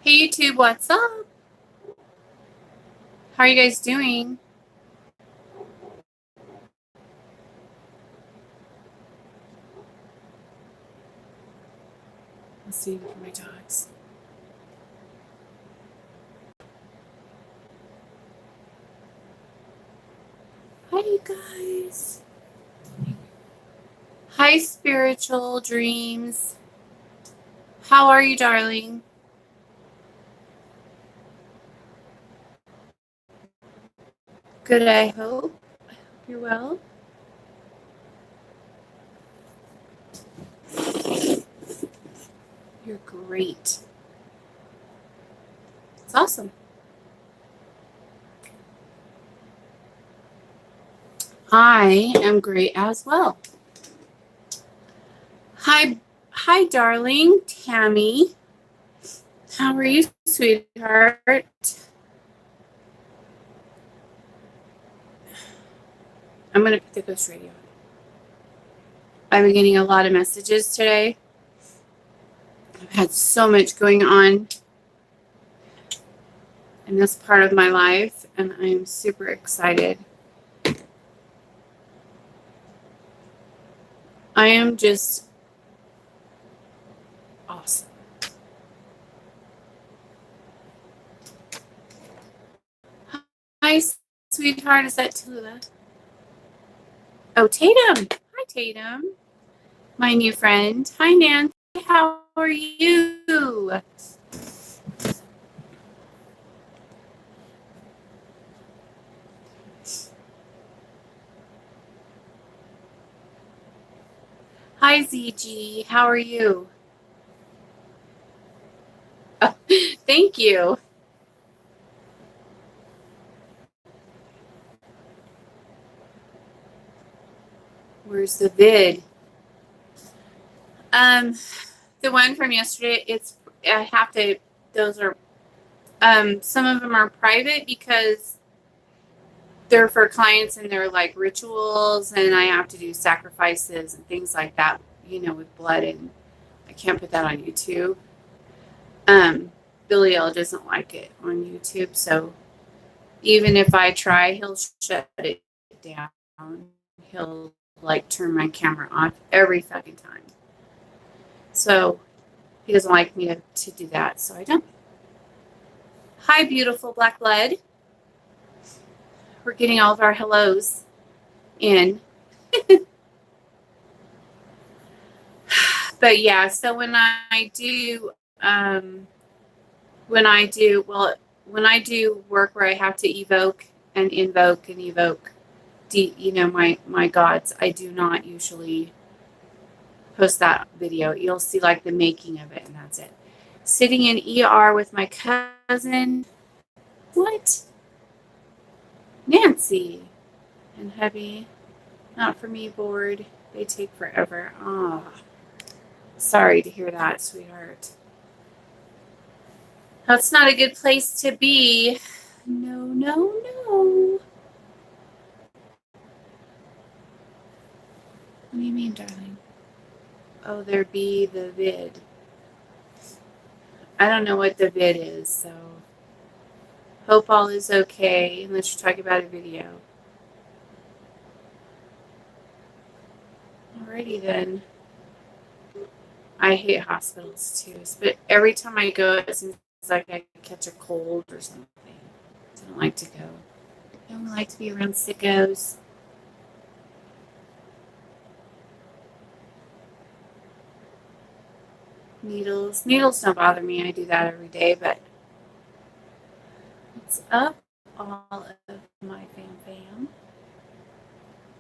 Hey YouTube, what's up? How are you guys doing? Let's see for my dogs. Hi you guys. Hi spiritual dreams. How are you, darling? Good, I hope. I hope you're well. You're great. It's awesome. I am great as well. Hi, darling Tammy. How are you, sweetheart? I'm gonna put the ghost radio. I've been getting a lot of messages today. I've had so much going on in this part of my life, and I am super excited. I am just awesome. Hi, sweetheart. Is that Tallulah? Oh, Tatum. Hi, Tatum. My new friend. Hi, Nancy. How are you? Hi, ZG. How are you? Oh, thank you. Where's the vid? The one from yesterday. I have to. Those are. Some of them are private because they're for clients and they're like rituals, and I have to do sacrifices and things like that. With blood, and I can't put that on YouTube. Billy L doesn't like it on YouTube, so even if I try, he'll shut it down. He'll like turn my camera off every fucking time. So he doesn't like me to do that, so I don't. Hi, beautiful black blood. We're getting all of our hellos in. But yeah, so when I do work where I have to evoke and invoke and evoke my gods, I do not usually post that video. You'll see like the making of it, and that's it. Sitting in ER with my cousin. What? Nancy and hubby. Not for me, bored. They take forever. Oh, sorry to hear that, sweetheart. That's not a good place to be. No, no, no. What do you mean, darling? Oh, there be the vid. I don't know what the vid is, so hope all is okay, unless you're talking about a video. Alrighty then. I hate hospitals too, but every time I go, it seems like I catch a cold or something. I don't like to go. I don't like to be around sickos. Needles don't bother me. I do that every day, but what's up, all of my fam?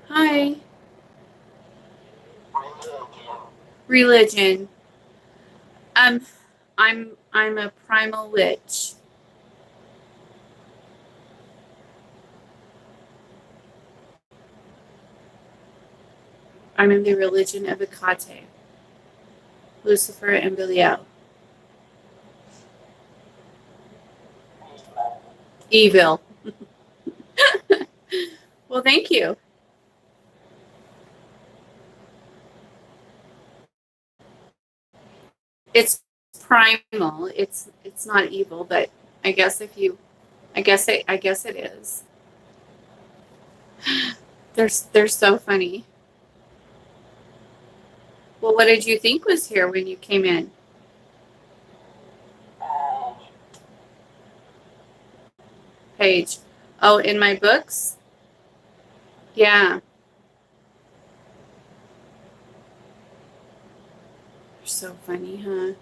Hi. Religion. I'm a primal witch. I'm in the religion of Hecate, Lucifer, and Belial. Evil. Well, thank you. It's primal. It's not evil, but I guess if you, I guess it is. They're so funny. Well, what did you think was here when you came in? Page. Oh, in my books? Yeah. You're so funny, huh?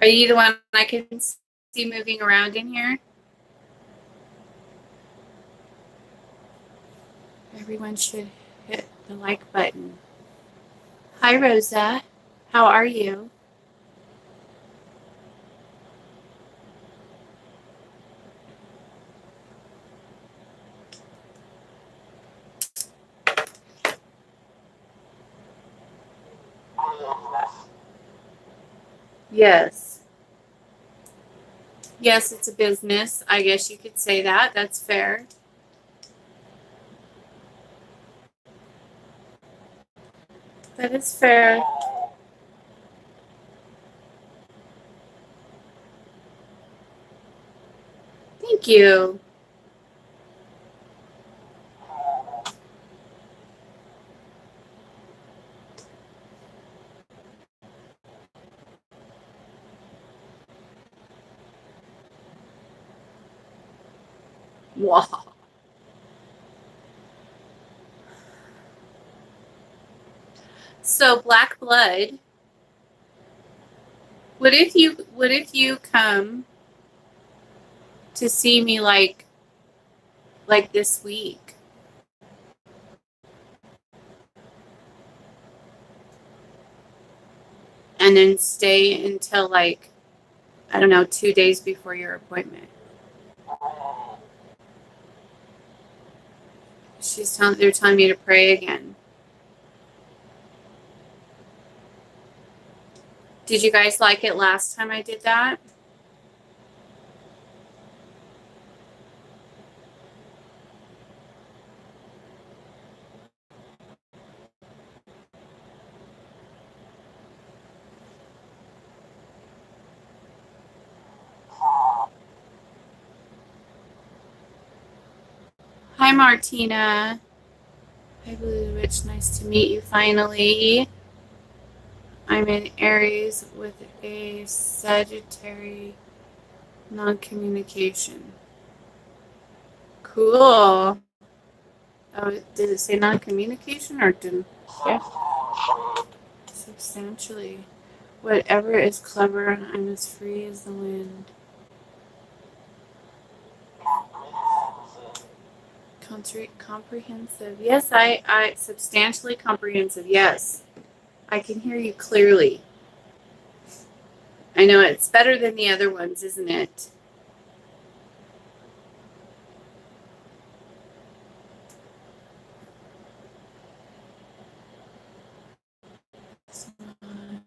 Are you the one I can see moving around in here? Everyone should hit the like button. Hi, Rosa. How are you? Yes. Yes, it's a business. I guess you could say that. That's fair. That is fair. Thank you. Wow. So black blood. What if you come to see me like this week? And then stay until like, I don't know, 2 days before your appointment. They're telling me to pray again. Did you guys like it last time I did that? Hi, Martina. Hi, Blue Witch. Nice to meet you finally. I'm in Aries with a Sagittarius non-communication. Cool. Oh, did it say non-communication or didn't? Yeah. Substantially. Whatever is clever, and I'm as free as the wind. Comprehensive. Yes, I substantially comprehensive. Yes. I can hear you clearly. I know it's better than the other ones, isn't it? It's not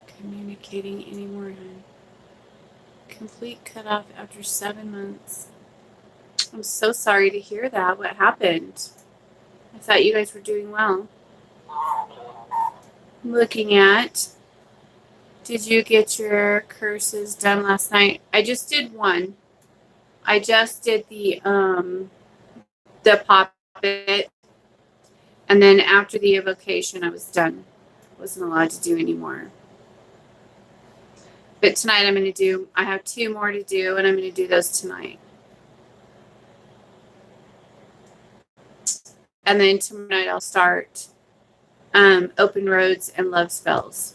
communicating anymore. Complete cutoff after 7 months. I'm so sorry to hear that. What happened? I thought you guys were doing well. I'm looking at. Did you get your curses done last night? I just did one. I just did the puppet, and then after the evocation, I was done. Wasn't allowed to do anymore. But tonight I'm going to do. I have 2 more to do, and I'm going to do those tonight. And then tonight I'll start open roads and love spells.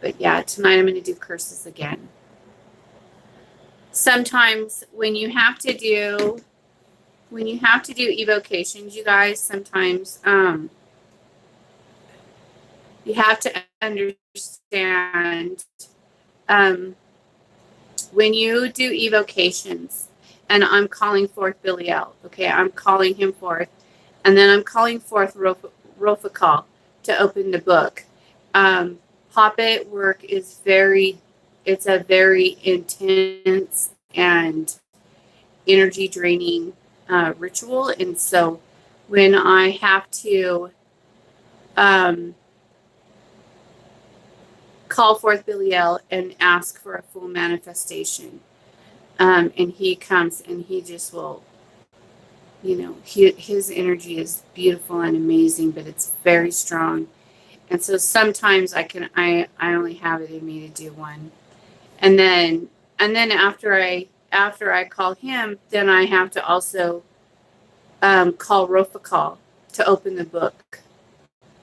But yeah, tonight I'm going to do curses again. Sometimes when you have to do evocations, you guys, sometimes you have to understand when you do evocations, and I'm calling forth Biliel. Okay, I'm calling him forth, and then I'm calling forth Rophakal to open the book. Puppet work is it's a very intense and energy draining ritual. And so when I have to call forth Belial and ask for a full manifestation, and he comes and he just will, his energy is beautiful and amazing, but it's very strong. And so sometimes I only have it in me to do one. And then after I call him, then I have to also call Rofakal to open the book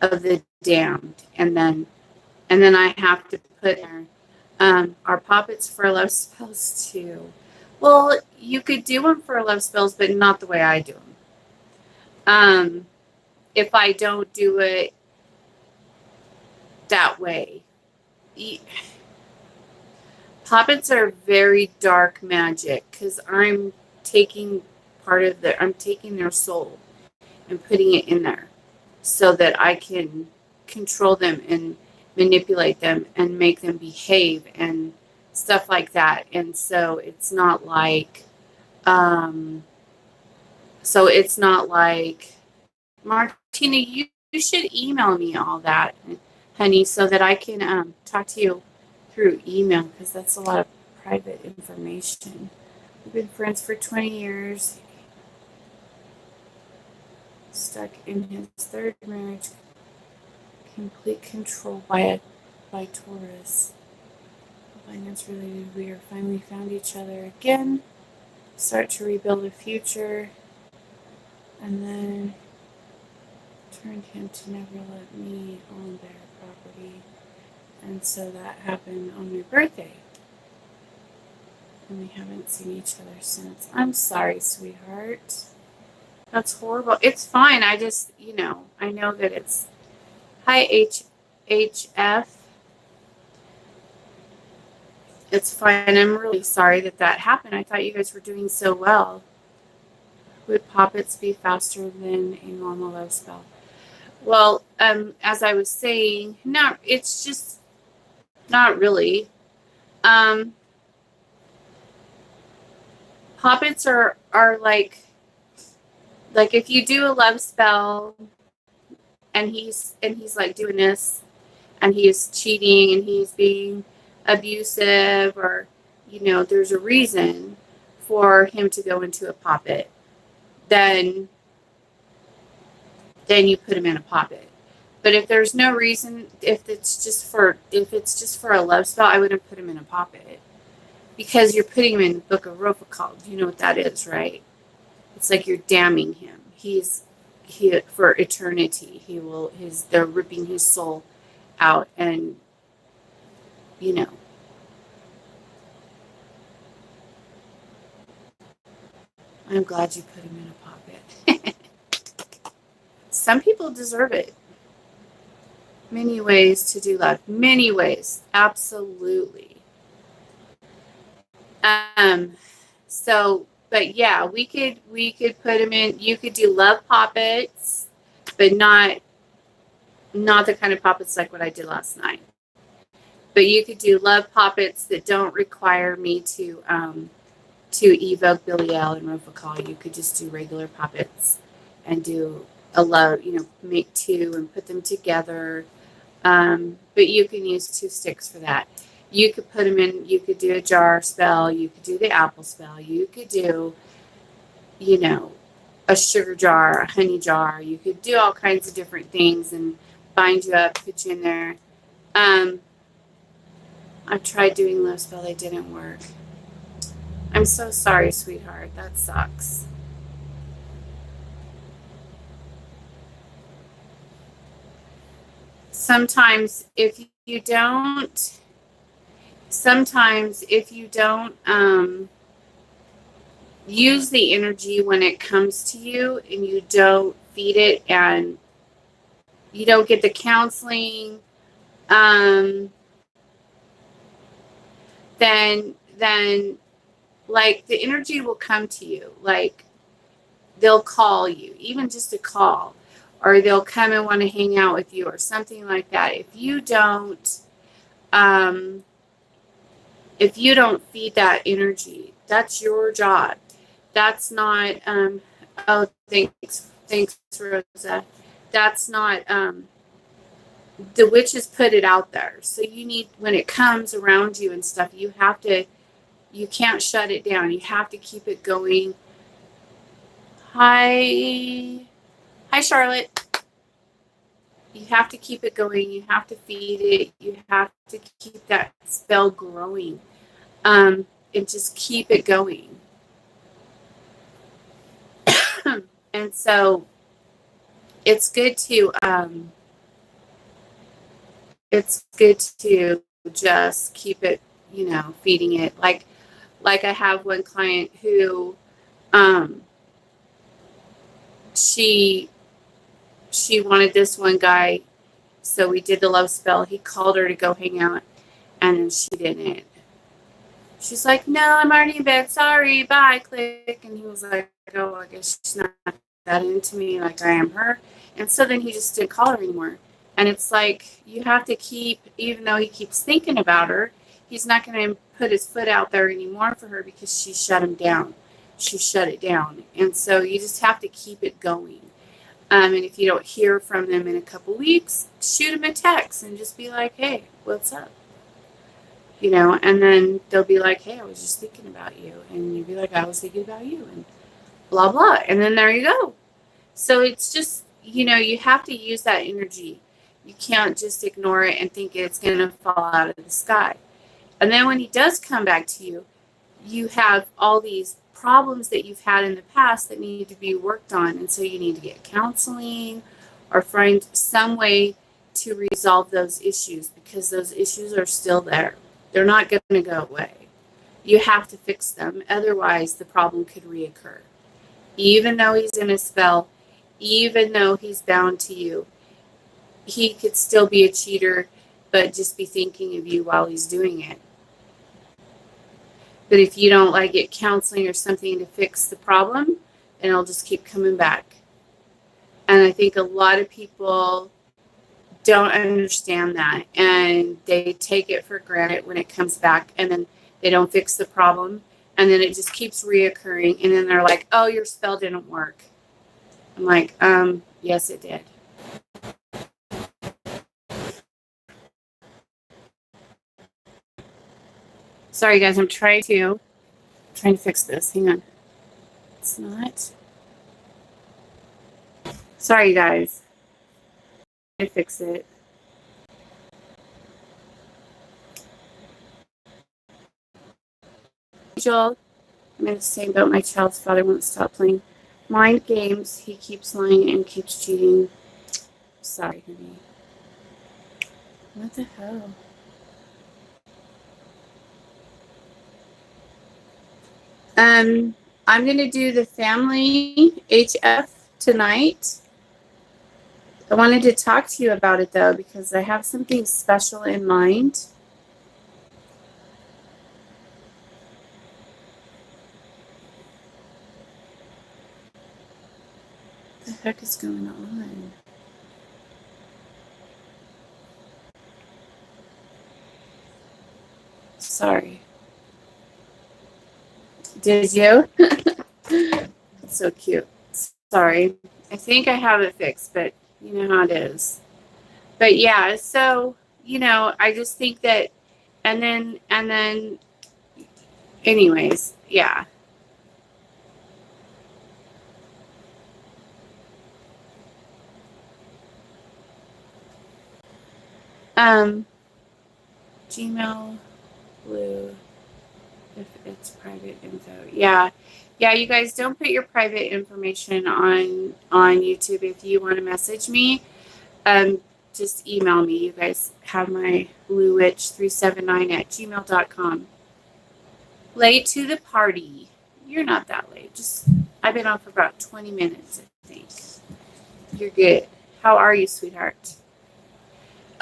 of the damned. And then I have to put there our poppets for love spells too. Well, you could do them for love spells, but not the way I do them. If I don't do it that way, poppets are very dark magic because I'm taking their soul and putting it in there so that I can control them and manipulate them and make them behave and stuff like that. And so it's not like Martina, you should email me all that, honey, so that I can talk to you through email, because that's a lot of private information. We've been friends for 20 years. Stuck in his third marriage. Complete control by Taurus. Finance related, we are finally found each other again. Start to rebuild a future. And then turned him to never let me own their property. And so that happened on my birthday. And we haven't seen each other since. I'm sorry, sweetheart. That's horrible. It's fine. I just, I know that it's... Hi, HF. It's fine. I'm really sorry that happened. I thought you guys were doing so well. Would poppets be faster than a normal love spell? Well, as I was saying, it's just not really. Poppets are like if you do a love spell and he's like doing this and he's cheating and he's being abusive, or there's a reason for him to go into a poppet, then you put him in a poppet. But if there's no reason, if it's just for a love spell, I wouldn't put him in a poppet, because you're putting him in the Book of Rofakal. You know what that is, right? It's like you're damning him. He for eternity. They're ripping his soul out, and I'm glad you put him in a poppet. Some people deserve it. Many ways to do love. Many ways. Absolutely. But yeah, we could put him in. You could do love poppets, but not the kind of poppets like what I did last night. But you could do love poppets that don't require me to evoke Belial and Rofakal. You could just do regular poppets and do a love, make two and put them together. But you can use 2 sticks for that. You could put them in, you could do a jar spell, you could do the apple spell, you could do, a sugar jar, a honey jar. You could do all kinds of different things and bind you up, put you in there. I've tried doing love spell, they didn't work. I'm so sorry, sweetheart. That sucks. Sometimes if you don't use the energy when it comes to you, and you don't feed it, and you don't get the counseling, then like the energy will come to you. Like they'll call you, even just a call, or they'll come and want to hang out with you or something like that. If you don't feed that energy, that's your job. That's not, oh, thanks, Rosa. That's not, the witches put it out there. So you need, when it comes around you and stuff, you can't shut it down. You have to keep it going. Hi, Charlotte. You have to keep it going. You have to feed it. You have to keep that spell growing. And just keep it going. And so it's good to just keep it, feeding it. Like I have one client who she wanted this one guy, so we did the love spell. He called her to go hang out, and then she didn't. She's like, no, I'm already in bed. Sorry, bye, click. And he was like, oh, I guess she's not that into me like I am her. And so then he just didn't call her anymore. And it's like, you have to keep, even though he keeps thinking about her, he's not going to put his foot out there anymore for her because she shut him down. She shut it down. And so you just have to keep it going. And if you don't hear from them in a couple weeks, shoot them a text and just be like, hey, what's up? And then they'll be like, hey, I was just thinking about you. And you'll be like, I was thinking about you. And blah, blah. And then there you go. So it's just, you have to use that energy. You can't just ignore it and think it's going to fall out of the sky. And then when he does come back to you, you have all these problems that you've had in the past that need to be worked on. And so you need to get counseling or find some way to resolve those issues, because those issues are still there. They're not going to go away. You have to fix them. Otherwise, the problem could reoccur. Even though he's in a spell, even though he's bound to you, he could still be a cheater, but just be thinking of you while he's doing it. But if you don't get counseling or something to fix the problem, then it'll just keep coming back. And I think a lot of people don't understand that, and they take it for granted when it comes back, and then they don't fix the problem, and then it just keeps reoccurring, and then they're like, oh, your spell didn't work. I'm like, yes, it did. Sorry, guys, I'm trying to fix this. Hang on. It's not. Sorry, guys. I fix it. Joel, I'm in the same boat. My child's father won't stop playing mind games. He keeps lying and keeps cheating. Sorry, honey. What the hell? I'm going to do the family HF tonight. I wanted to talk to you about it, though, because I have something special in mind. What the heck is going on? Sorry. Did you? It's so cute. Sorry. I think I have it fixed, but you know how it is. But yeah, so, I just think that, and then, anyways, yeah. Gmail Blue, if it's private info. Yeah, you guys don't put your private information on YouTube. If you want to message me, just email me. You guys have my bluewitch379@gmail.com. Late to the party. You're not that late. I've been on for about 20 minutes, I think. You're good. How are you, sweetheart?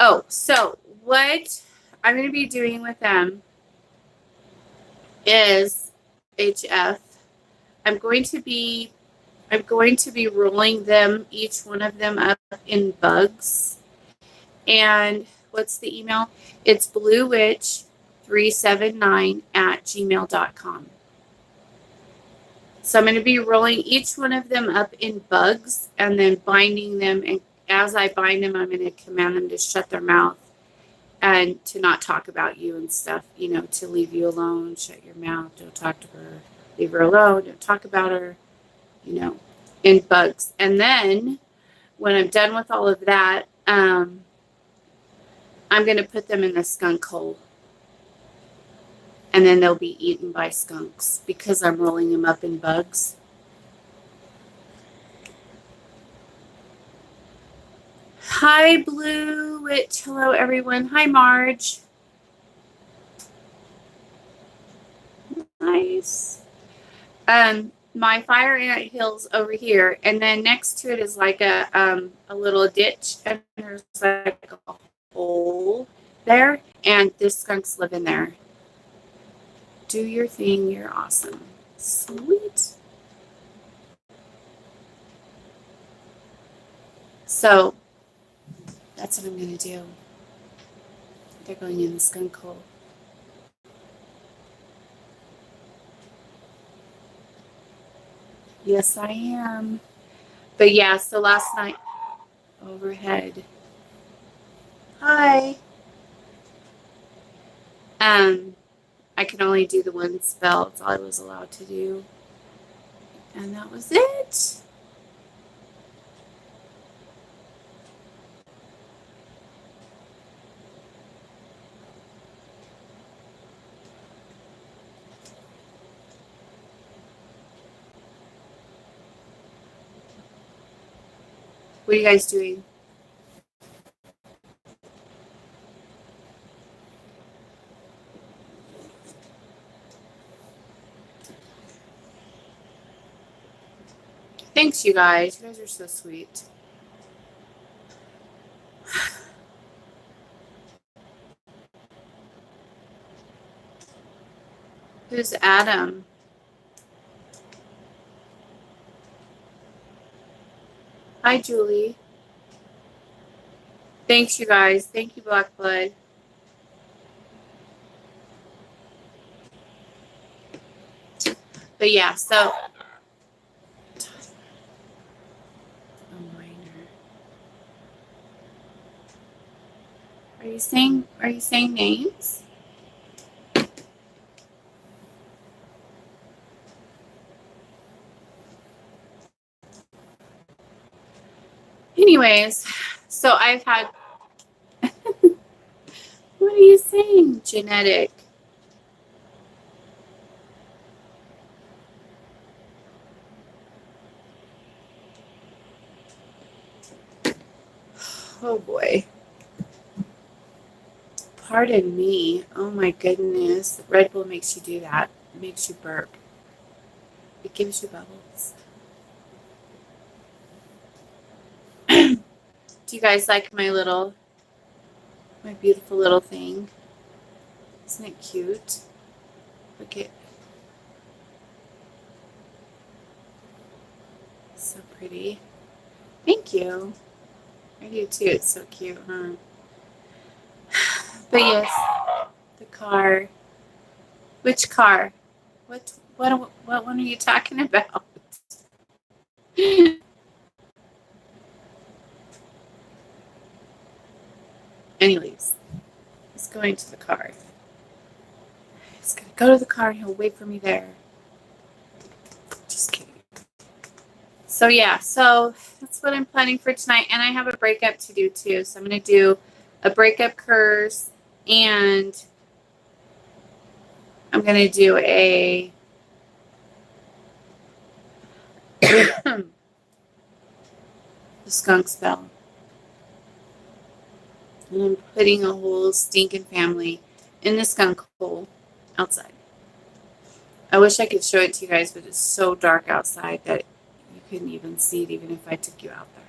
Oh, so what I'm going to be doing with them is HF. I'm going to be rolling them, each one of them, up in bugs. And what's the email? It's bluewitch379@gmail.com. So I'm going to be rolling each one of them up in bugs and then binding them. And as I bind them, I'm going to command them to shut their mouth and to not talk about you and stuff, you know, to leave you alone, shut your mouth, don't talk to her, leave her alone, don't talk about her, you know, in bugs. And then when I'm done with all of that, I'm going to put them in the skunk hole. And then they'll be eaten by skunks because I'm rolling them up in bugs. Hi, Blue Witch. Hello, everyone. Hi, Marge. Nice. My fire ant hill's over here, and then next to it is like a little ditch, and there's like a hole there, and this skunk's living there. Do your thing. You're awesome. Sweet. So that's what I'm going to do. They're going in the skunk hole. Yes, I am. But yeah, so last night, overhead. Hi. I can only do the one spell. That's all I was allowed to do. And that was it. What are you guys doing? Thanks, you guys. You guys are so sweet. Who's Adam? Hi, Julie. Thanks, you guys. Thank you, Black Blood. But yeah, so Are you saying names? Anyways, so I've had what are you saying? Genetic. Oh boy. Pardon me. Oh my goodness. Red Bull makes you do that. It makes you burp. It gives you bubbles. Do you guys like my beautiful little thing? Isn't it cute? Look at so pretty. Thank you. I do too. It's so cute, huh? But yes, the car. Which car? What one are you talking about? Anyways, he's going to the car. He's gonna go to the car and he'll wait for me there. Just kidding. So yeah, so that's what I'm planning for tonight. And I have a breakup to do too. So I'm gonna do a breakup curse and I'm gonna do a the skunk spell. And I'm putting a whole stinking family in the skunk hole outside. I wish I could show it to you guys, but it's so dark outside that you couldn't even see it even if I took you out there.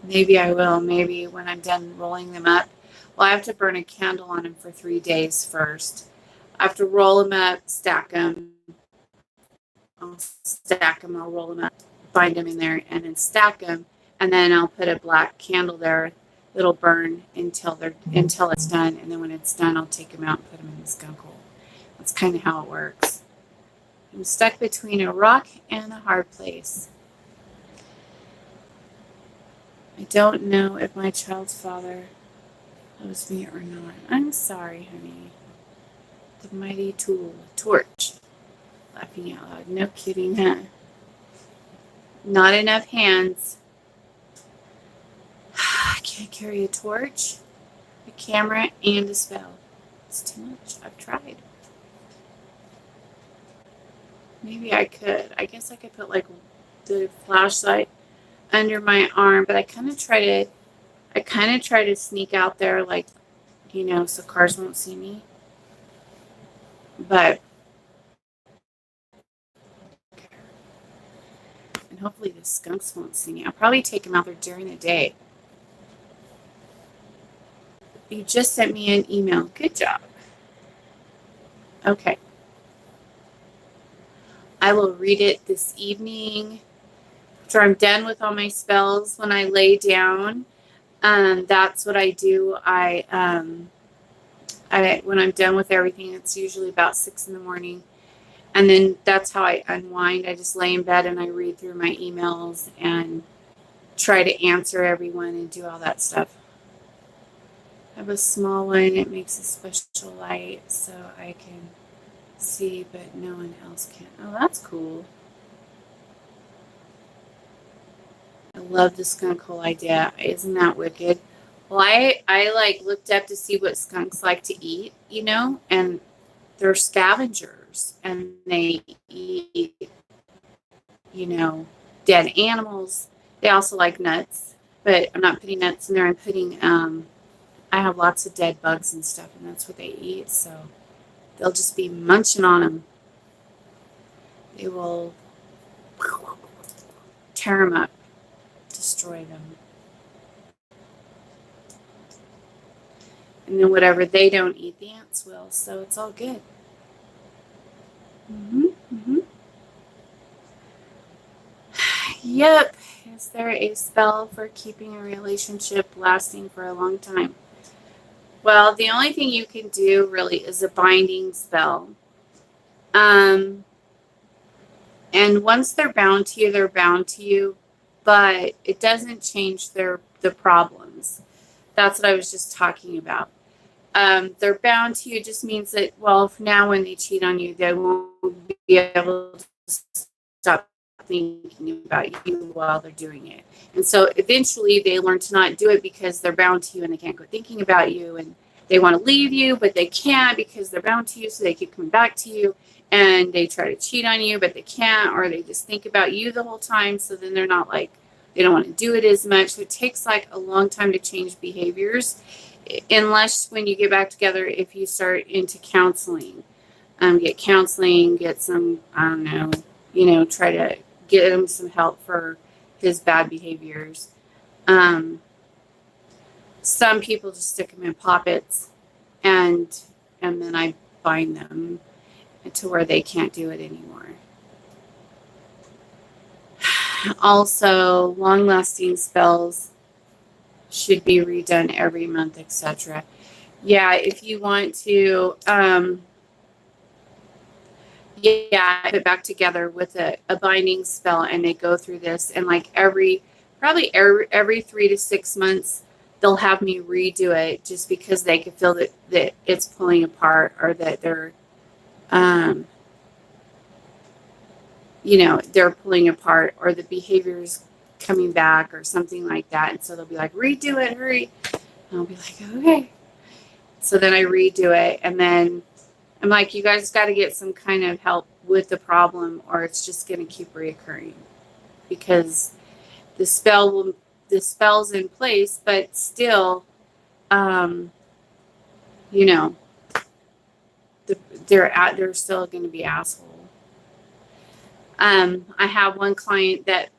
Maybe I will. Maybe when I'm done rolling them up. Well, I have to burn a candle on them for 3 days first. I have to roll them up, stack them. I'll stack them, I'll roll them up, bind them in there, and then stack them. And then I'll put a black candle there. It'll burn until it's done. And then when it's done, I'll take them out and put them in the skunk hole. That's kind of how it works. I'm stuck between a rock and a hard place. I don't know if my child's father loves me or not. I'm sorry, honey. The mighty tool, torch. Laughing out loud. No kidding, huh? Not enough hands. I can't carry a torch, a camera, and a spell. It's too much. I've tried. Maybe I could. I guess I could put like the flashlight under my arm, but I kind of try to sneak out there, like, so cars won't see me. But and hopefully the skunks won't see me. I'll probably take them out there during the day. You just sent me an email. Good job. Okay. I will read it this evening after I'm done with all my spells. When I lay down, that's what I do. When I'm done with everything, it's usually about 6 a.m. And then that's how I unwind. I just lay in bed and I read through my emails and try to answer everyone and do all that stuff. I have a small one. It makes a special light so I can see, but no one else can. Oh, that's cool. I love the skunk hole idea. Isn't that wicked? Well, I looked up to see what skunks like to eat, and they're scavengers and they eat, dead animals. They also like nuts, but I'm not putting nuts in there. I'm putting, I have lots of dead bugs and stuff, and that's what they eat. So they'll just be munching on them. They will tear them up, destroy them. And then whatever they don't eat, the ants will. So it's all good. Yep. Is there a spell for keeping a relationship lasting for a long time? Well, the only thing you can do really is a binding spell. And once they're bound to you, they're bound to you, but it doesn't change the problems. That's what I was just talking about. They're bound to you just means that, well, now when they cheat on you, they won't be able to stop thinking about you while they're doing it. And so eventually they learn to not do it because they're bound to you and they can't go thinking about you, and they want to leave you, but they can't because they're bound to you, so they keep coming back to you, and they try to cheat on you, but they can't, or they just think about you the whole time, so then they're not they don't want to do it as much. So it takes a long time to change behaviors, unless when you get back together, if you start into counseling, get counseling, get some, I don't know, try to get him some help for his bad behaviors. Some people just stick them in poppets, and then I bind them to where they can't do it anymore. Also, long-lasting spells should be redone every month, etc. Yeah, if you want to, put it back together with a binding spell, and they go through this, and probably every 3 to 6 months, they'll have me redo it just because they can feel that it's pulling apart, or that they're, they're pulling apart, or the behavior's coming back or something like that. And so they'll be like, redo it, hurry. And I'll be like, okay. So then I redo it, and then I'm like, you guys got to get some kind of help with the problem, or it's just going to keep reoccurring, because the spell's in place, but still, they're still going to be asshole. I have one client that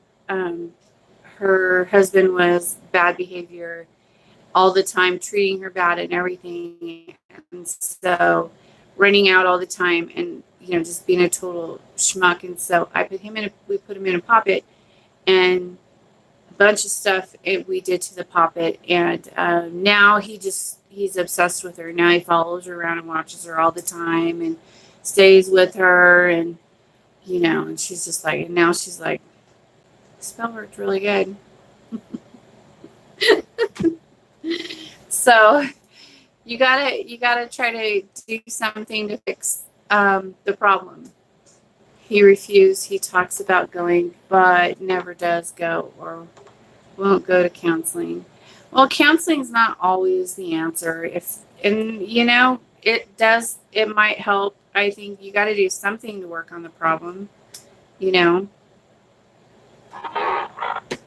her husband was bad behavior all the time, treating her bad and everything, and so running out all the time, and just being a total schmuck. And so we put him in a poppet, and a bunch of stuff we did to the poppet, and now he's obsessed with her. Now he follows her around and watches her all the time, and stays with her, and and she's just like, and now she's like, spell worked really good. So you gotta try to do something to fix the problem. He refused. He talks about going, but never does go or won't go to counseling. Well, counseling is not always the answer. It might help. I think you got to do something to work on the problem. You know,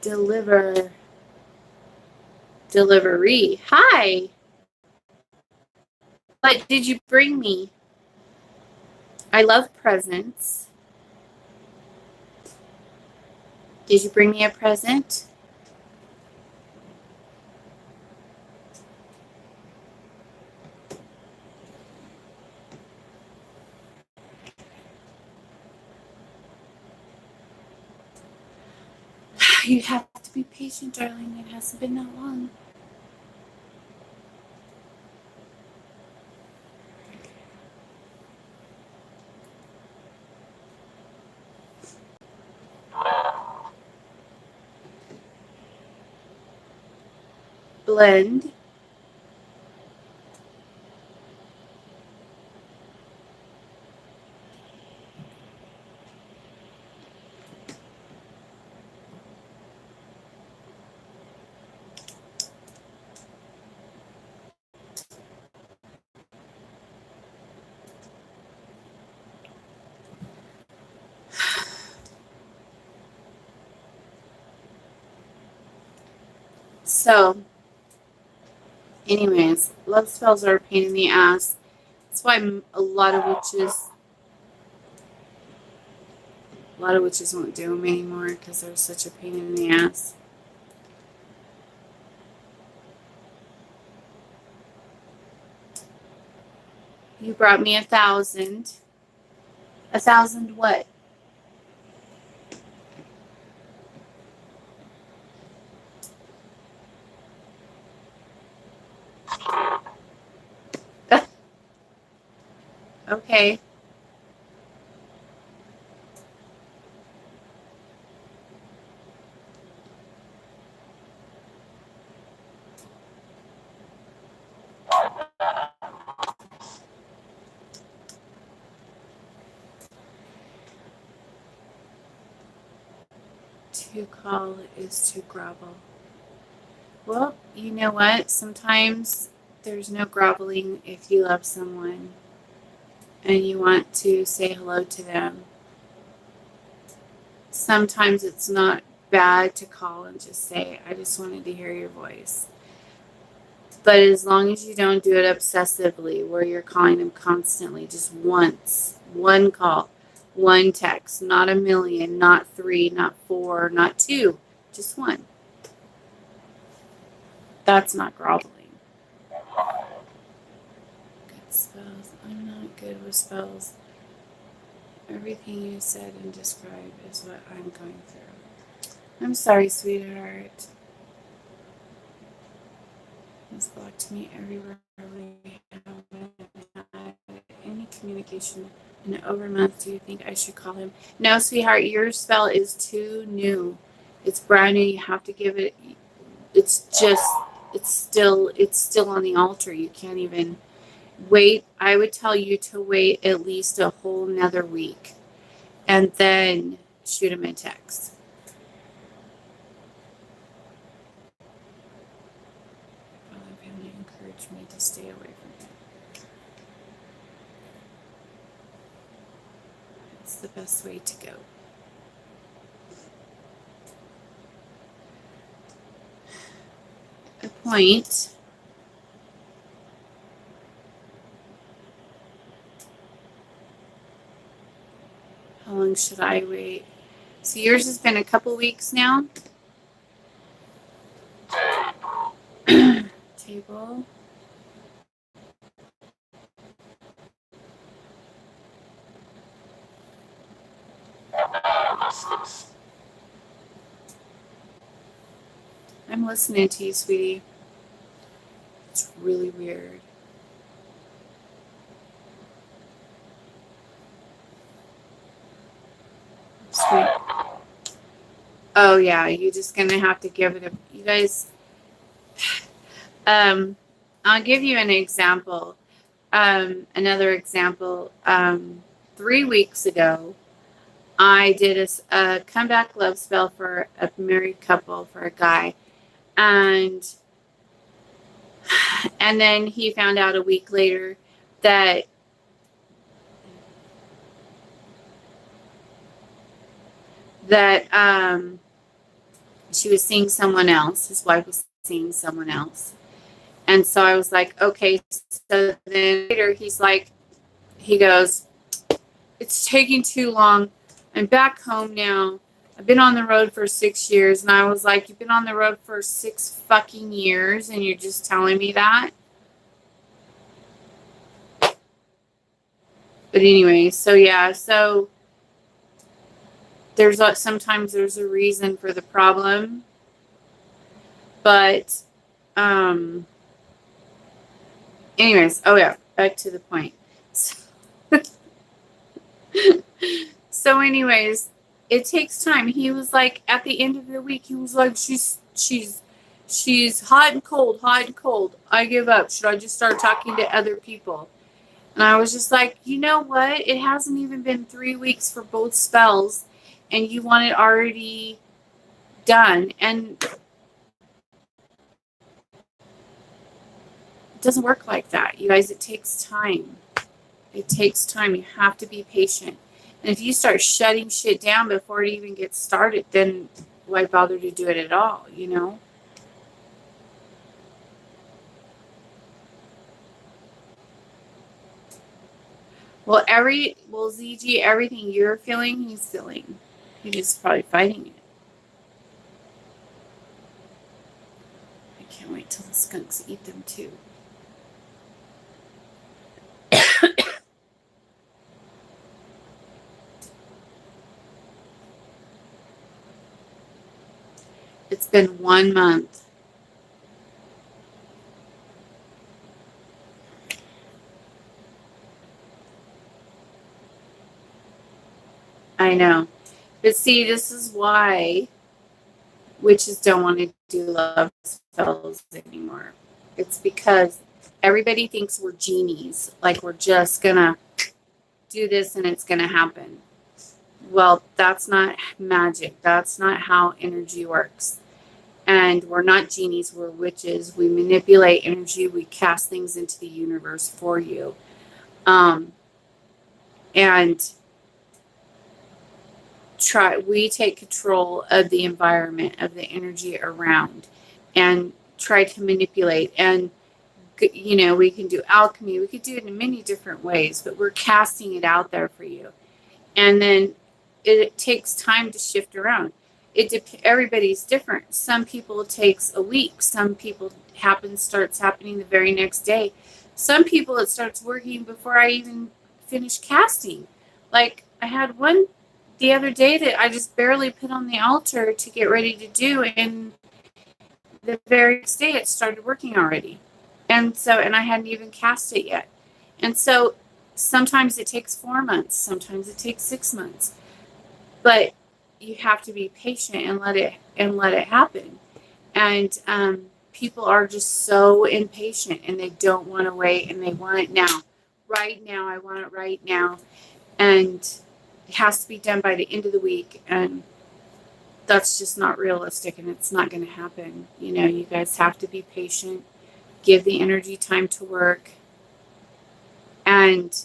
deliver, delivery. Hi, what did you bring me? I love presents. Did you bring me a present? You have to be patient, darling. It hasn't been that long. Blend. So, anyways, love spells are a pain in the ass. That's why a lot of witches won't do them anymore because they're such a pain in the ass. You brought me 1,000. 1,000 what? Okay. To call is to grovel. Well, you know what? Sometimes there's no groveling if you love someone and you want to say hello to them. Sometimes it's not bad to call and just say, I just wanted to hear your voice. But as long as you don't do it obsessively, where you're calling them constantly, just once, one call, one text, not a million, not 3, not 4, not 2, just one. That's not groveling. Good spells. I'm not good with spells. Everything you said and described is what I'm going through. I'm sorry, sweetheart. It's blocked me everywhere. We haven't had any communication in over a month. Do you think I should call him? No, sweetheart, your spell is too new. It's brand new. You have to give it. It's still on the altar. You can't even wait. I would tell you to wait at least a whole another week and then shoot him a text. Father, family encouraged me to stay away from him. It's the best way to go. Appoint. How long should I wait? So yours has been a couple weeks now. Table. I'm listening to you, sweetie. It's really weird. next week. Oh yeah, you're just gonna have to give it a. You guys, I'll give you an example. Another example. 3 weeks ago, I did a comeback love spell for a married couple, for a guy, and then he found out a week later that she was seeing someone else. His wife was seeing someone else. And so I was like, okay. So then later he goes, it's taking too long. I'm back home now. I've been on the road for 6 years. And I was like, you've been on the road for 6 fucking years and you're just telling me that? But anyway, so yeah, so sometimes there's a reason for the problem. But anyways, oh yeah, back to the point. So anyways, it takes time. He was like, at the end of the week, he was like, she's hot and cold, hot and cold. I give up. Should I just start talking to other people? And I was just like, you know what? It hasn't even been 3 weeks for both spells, and you want it already done. And it doesn't work like that. You guys, it takes time. It takes time. You have to be patient. And if you start shutting shit down before it even gets started, then why bother to do it at all, you know? Well, ZG, everything you're feeling, he's feeling. He's just probably fighting it. I can't wait till the skunks eat them too. It's been 1 month. I know. But see, this is why witches don't want to do love spells anymore. It's because everybody thinks we're genies. Like we're just going to do this and it's going to happen. Well, that's not magic. That's not how energy works. And we're not genies. We're witches. We manipulate energy. We cast things into the universe for you. And we take control of the environment, of the energy around, and try to manipulate. And, you know, we can do alchemy. We could do it in many different ways, but we're casting it out there for you. And then it takes time to shift around. Everybody's different. Some people it takes a week. Some people starts happening the very next day. Some people it starts working before I even finish casting. Like I had one the other day that I just barely put on the altar to get ready to do, and the very next day it started working already. And I hadn't even cast it yet. And so sometimes it takes 4 months, sometimes it takes 6 months. But you have to be patient and let it happen. And people are just so impatient and they don't want to wait and they want it now. Right now, I want it right now. And it has to be done by the end of the week. And that's just not realistic and it's not going to happen. You know, you guys have to be patient. Give the energy time to work. And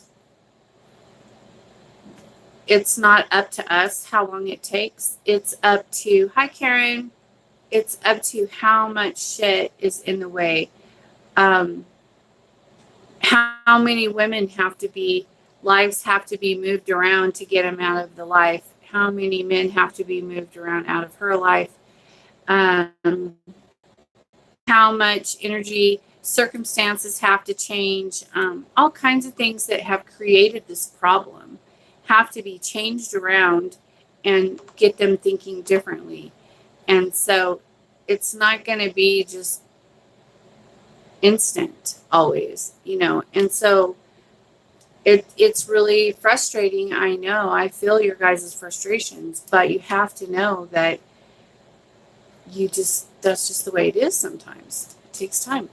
it's not up to us how long it takes. It's up to, hi Karen, it's up to how much shit is in the way. How many women lives have to be moved around to get them out of the life. How many men have to be moved around out of her life. How much energy, circumstances have to change. All kinds of things that have created this problem have to be changed around and get them thinking differently. And so it's not going to be just instant always, you know. And so It's really frustrating. I know. I feel your guys' frustrations, but you have to know that that's just the way it is sometimes. It takes time.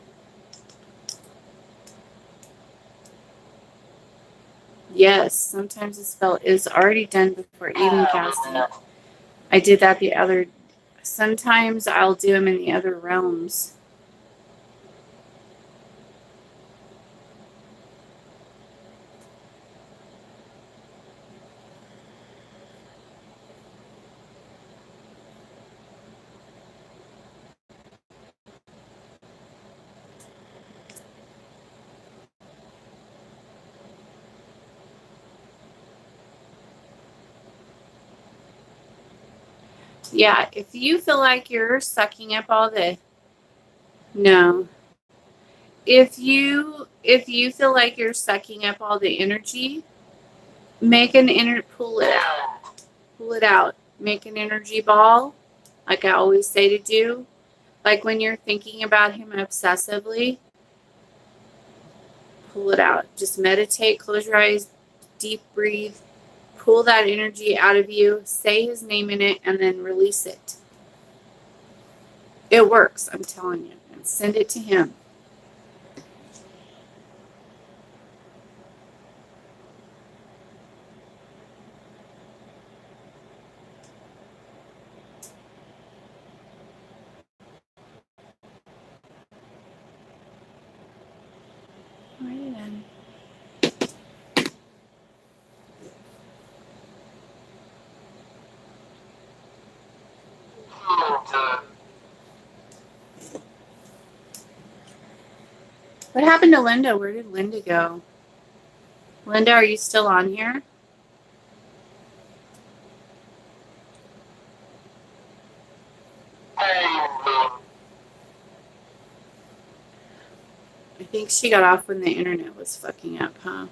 Yes, sometimes the spell is already done before even casting. I did that the other. Sometimes I'll do them in the other realms. Yeah, if you feel like you're sucking up all the no. If you feel like you're sucking up all the energy, make an pull it out. Pull it out. Make an energy ball, like I always say to do. Like when you're thinking about him obsessively, pull it out. Just meditate, close your eyes, deep breathe, pull that energy out of you, say his name in it, and then release it. It works, I'm telling you. And send it to him. Right then. What happened to Linda? Where did Linda go? Linda, are you still on here? I think she got off when the internet was fucking up, huh?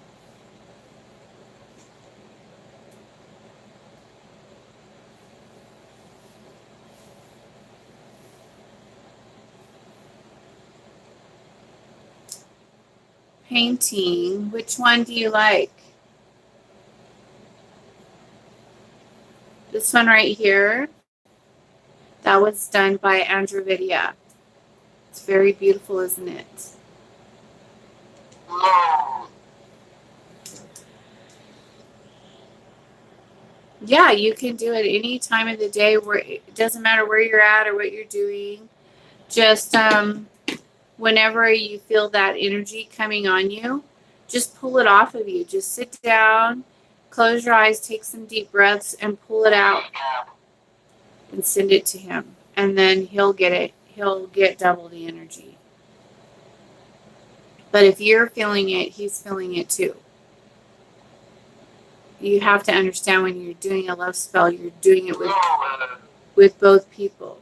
Painting. Which one do you like? This one right here. That was done by Andrew Vidya. It's very beautiful, isn't it? Yeah, you can do it any time of the day. Where it doesn't matter where you're at or what you're doing. Just whenever you feel that energy coming on you, just pull it off of you. Just sit down, close your eyes, take some deep breaths, and pull it out and send it to him. And then he'll get it. He'll get double the energy. But if you're feeling it, he's feeling it too. You have to understand when you're doing a love spell, you're doing it with both people.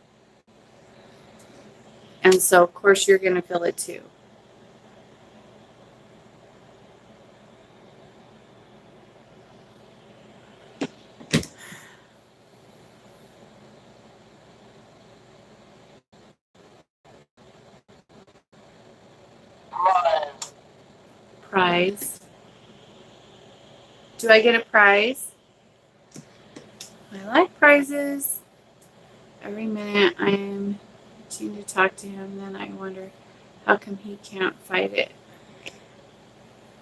And so, of course, you're going to feel it too. Prize. Do I get a prize? I like prizes. Every minute I am itching to talk to him, then I wonder how come he can't fight it.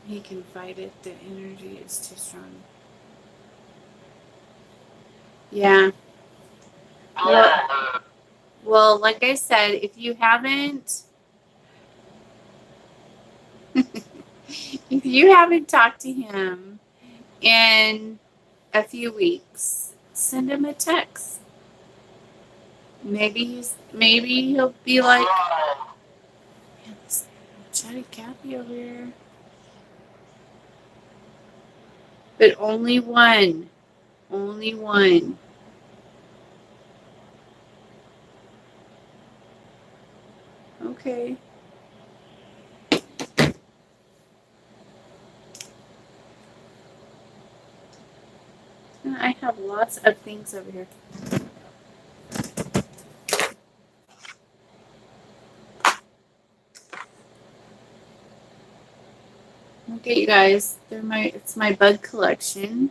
He can fight it. The energy is too strong. Yeah. Well, like I said, if you haven't talked to him in a few weeks, send him a text. Maybe he'll be like, man, this chatty Kathy over here. But only one. Only one. Okay. I have lots of things over here. Look at you guys. It's my bug collection.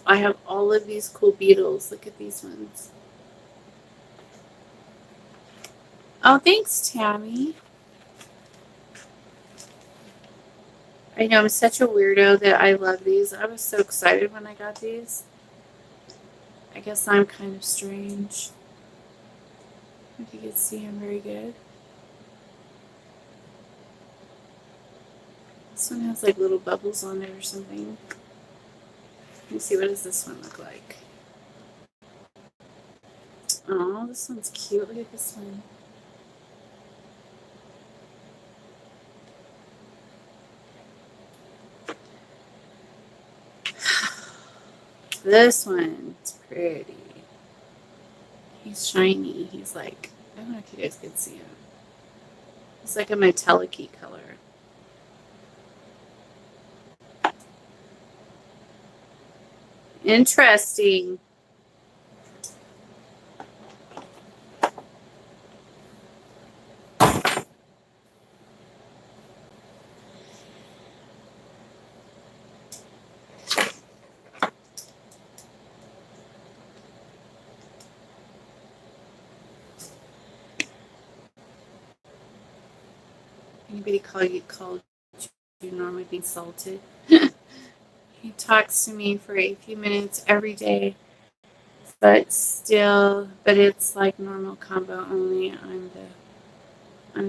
I have all of these cool beetles. Look at these ones. Oh, thanks, Tammy. I know I'm such a weirdo that I love these. I was so excited when I got these. I guess I'm kind of strange. If you can see, I'm very good. This one has like little bubbles on it or something. Let me see, what does this one look like? Oh, this one's cute. Look at this one. This one's pretty. He's shiny. He's like, I don't know if you guys can see him. It's like a metallic-y color. Interesting. Anybody called you normally being salted? He talks to me for a few minutes every day, but it's like normal combo only. I'm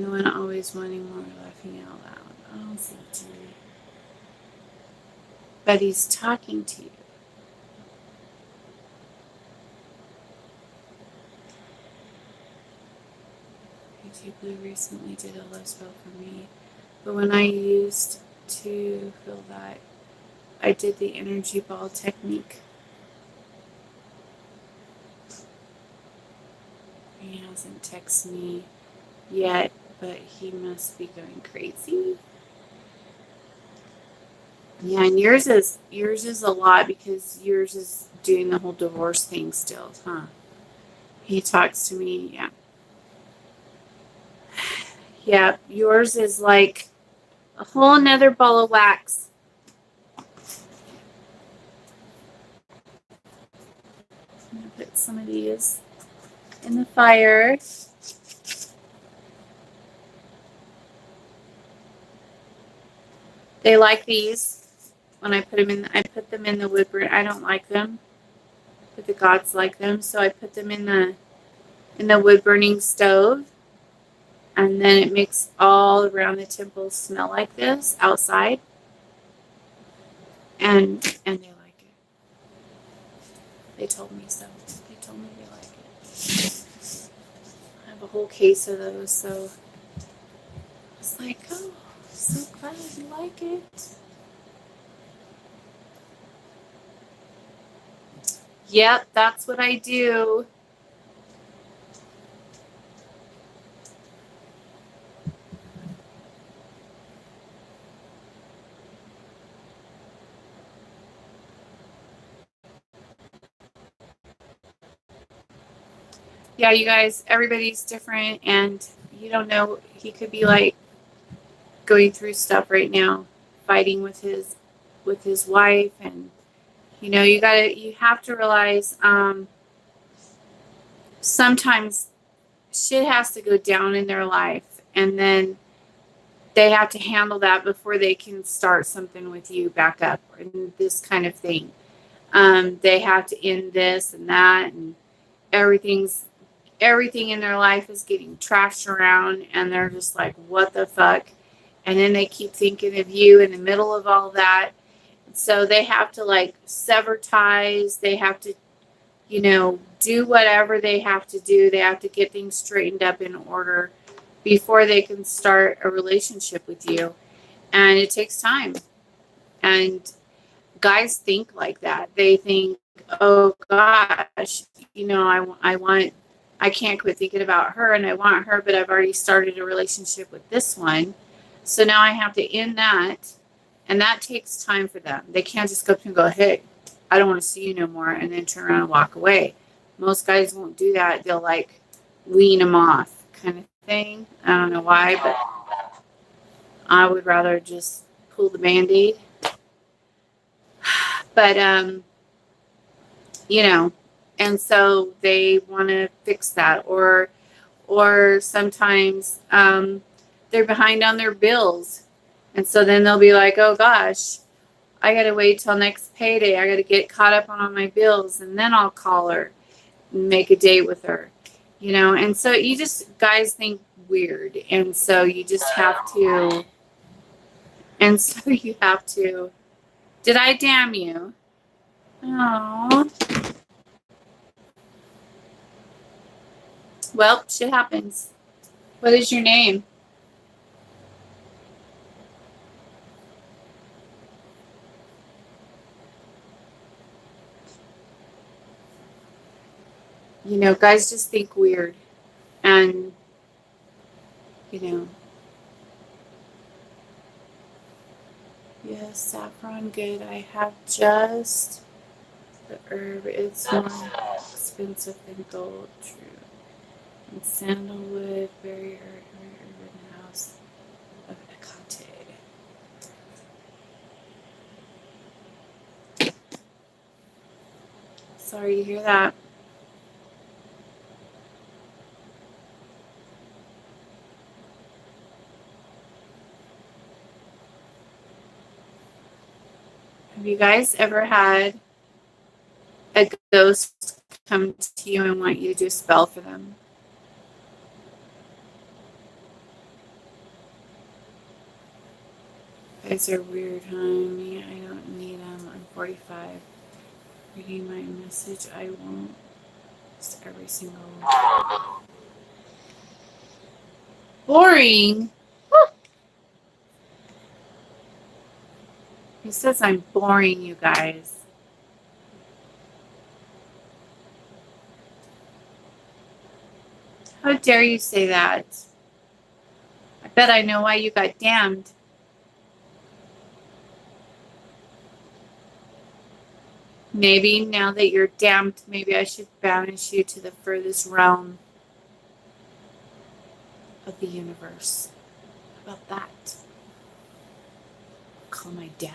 the one always wanting more, laughing out loud. Oh, salty. But he's talking to you. YouTube Blue recently did a love spell for me, but when I used to feel that, I did the energy ball technique. He hasn't texted me yet, but he must be going crazy. Yeah, and yours is a lot because yours is doing the whole divorce thing still, huh? He talks to me, yeah. Yeah, yours is like a whole nother ball of wax. I'm gonna put some of these in the fire. They like these. When I put them in the wood burn. I don't like them, but the gods like them, so I put them in the wood burning stove, and then it makes all around the temple smell like this outside, and they like it. They told me so. They told me they like it. I have a whole case of those, so it's like, oh, I'm so glad you like it. Yep, that's what I do. Yeah, you guys, everybody's different, and you don't know. He could be like going through stuff right now, fighting with his wife, and you have to realize sometimes shit has to go down in their life, and then they have to handle that before they can start something with you back up or this kind of thing. They have to end this and that, and everything in their life is getting trashed around, and they're just like, what the fuck? And then they keep thinking of you in the middle of all that. So they have to like sever ties. They have to, do whatever they have to do. They have to get things straightened up in order before they can start a relationship with you. And it takes time. And guys think like that. They think, oh gosh, I can't quit thinking about her, and I want her, but I've already started a relationship with this one. So now I have to end that. And that takes time for them. They can't just go up and go, hey, I don't want to see you no more, and then turn around and walk away. Most guys won't do that. They'll like wean them off kind of thing. I don't know why, but I would rather just pull the Band-Aid. But, and so they want to fix that. Or sometimes they're behind on their bills. And so then they'll be like, oh gosh, I got to wait till next payday. I got to get caught up on all my bills, and then I'll call her and make a date with her, And so guys think weird. And so you just have to, did I damn you? Oh. Well, shit happens. What is your name? Guys just think weird. And, yes, saffron, good. I have just the herb. It's more expensive than gold, true. And sandalwood, berry herb in the house of Hecate. Sorry to hear that. Have you guys ever had a ghost come to you and want you to do a spell for them? You guys are weird, honey. I don't need them. I'm 45. Reading my message, I won't. Just every single one. Boring? He says I'm boring, you guys. How dare you say that? I bet I know why you got damned. Maybe now that you're damned, maybe I should banish you to the furthest realm of the universe. How about that? I'll call my dad.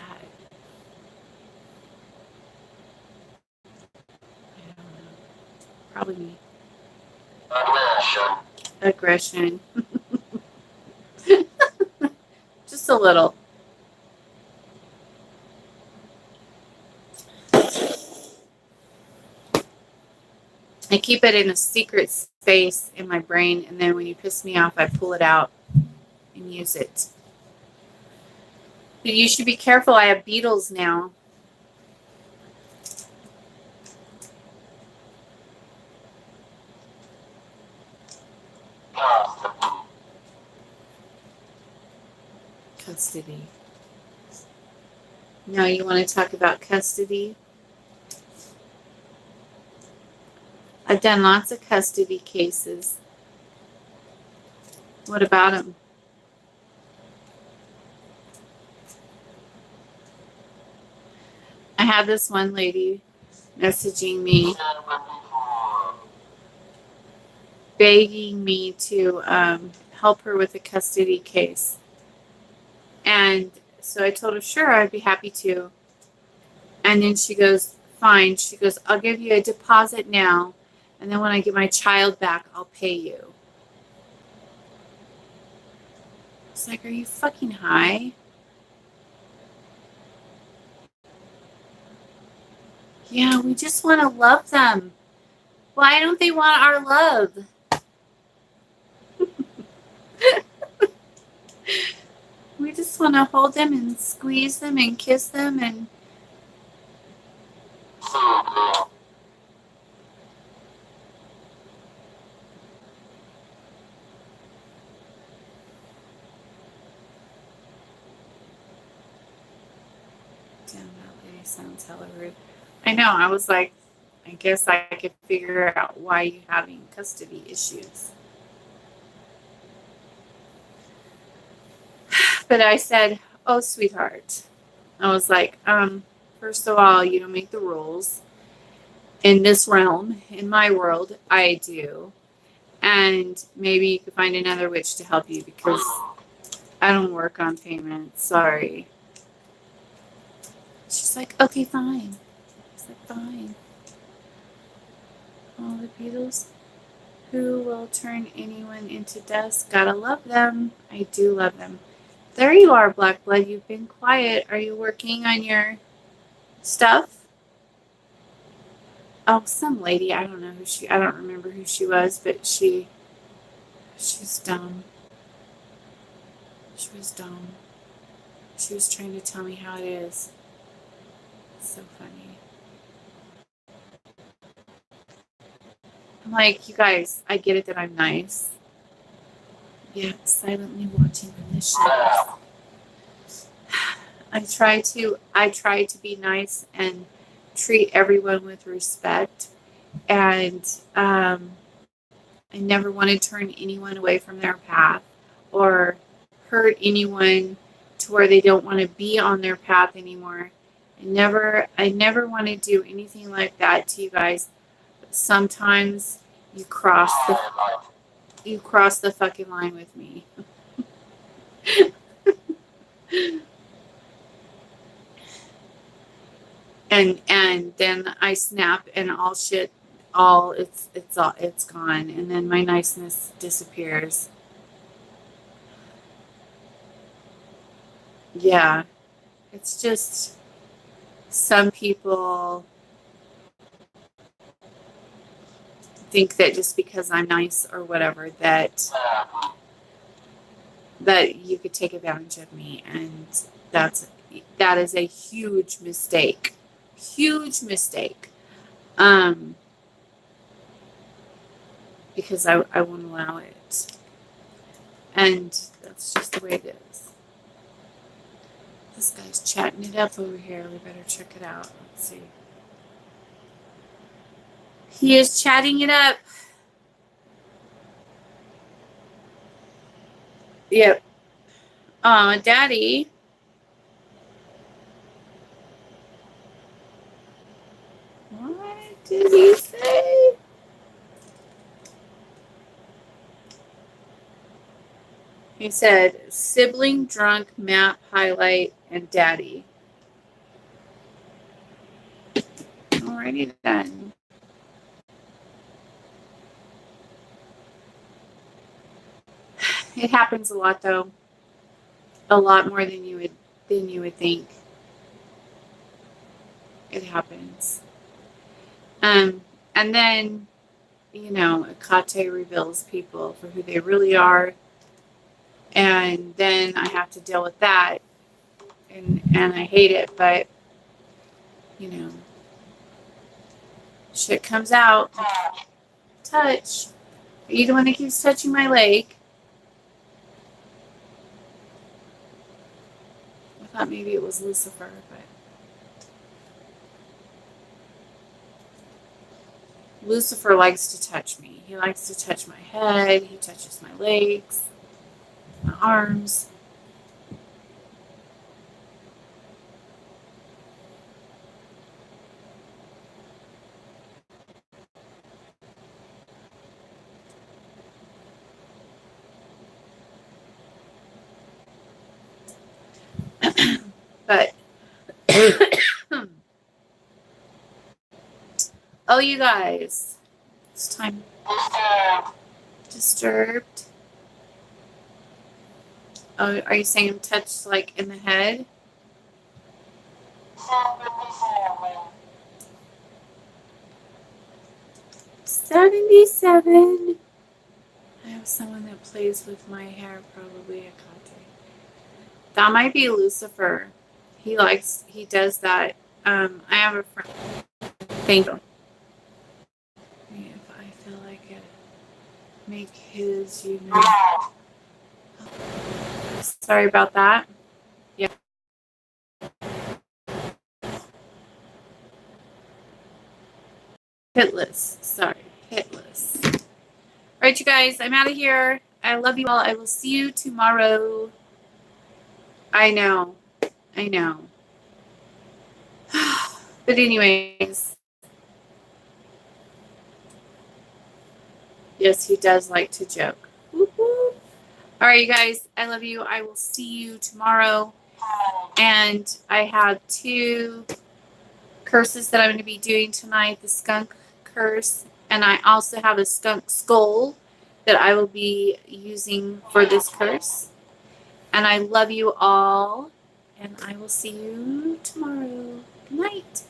I don't know. Probably me. Aggression. Just a little. I keep it in a secret space in my brain, and then when you piss me off, I pull it out and use it. But you should be careful. I have beetles now. Custody. Now you want to talk about custody? I've done lots of custody cases. What about them? I had this one lady messaging me, begging me to help her with a custody case. And so I told her, sure, I'd be happy to. And then she goes, fine. She goes, I'll give you a deposit now. And then when I get my child back, I'll pay you. It's like, are you fucking high? Yeah, we just want to love them. Why don't they want our love? We just want to hold them and squeeze them and kiss them and... Damn, that lady sounds hella rude. I know, I was like, I guess I could figure out why you're having custody issues. But I said, oh, sweetheart. I was like, first of all, you don't make the rules. In this realm, in my world, I do. And maybe you could find another witch to help you because I don't work on payments. Sorry. She's like, okay, fine. It's like, fine. All the Beatles. Who will turn anyone into dust? Gotta love them. I do love them. There you are, Black Blood. You've been quiet. Are you working on your stuff? Oh, some lady. I don't know who I don't remember who she was, but she's dumb. She was dumb. She was trying to tell me how it is. It's so funny. I'm like, you guys, I get it that I'm nice. Yeah, silently watching from the shadows. I try to be nice and treat everyone with respect, and I never want to turn anyone away from their path or hurt anyone to where they don't want to be on their path anymore. I never want to do anything like that to you guys. But sometimes you cross the fucking line with me. and then I snap and it's gone, and then my niceness disappears. Yeah, it's just some people think that just because I'm nice or whatever that you could take advantage of me, and that is a huge mistake. Huge mistake. Because I won't allow it. And that's just the way it is. This guy's chatting it up over here. We better check it out. Let's see. He is chatting it up. Yep. Daddy. What did he say? He said, sibling, drunk, map, highlight, and daddy. Alrighty then. It happens a lot, though. A lot more than you would think. It happens. And then, Akate reveals people for who they really are. And then I have to deal with that. And I hate it, but, shit comes out. Touch. Are you the one that keeps touching my leg? I thought maybe it was Lucifer, but Lucifer likes to touch me. He likes to touch my head. He touches my legs, my arms. But oh, you guys, it's time. Disturbed. Oh, are you saying I'm touched like in the head? 77. I have someone that plays with my hair, probably a Akate. That might be Lucifer. He does that. I have a friend. Thank you. If I feel like it, make his, Sorry about that. Yeah. Hitless. Sorry. Hitless. All right, you guys, I'm out of here. I love you all. I will see you tomorrow. I know. But anyways. Yes, he does like to joke. Woo-hoo. All right, you guys, I love you. I will see you tomorrow. And I have 2 curses that I'm going to be doing tonight, the skunk curse, and I also have a skunk skull that I will be using for this curse. And I love you all, and I will see you tomorrow. Good night.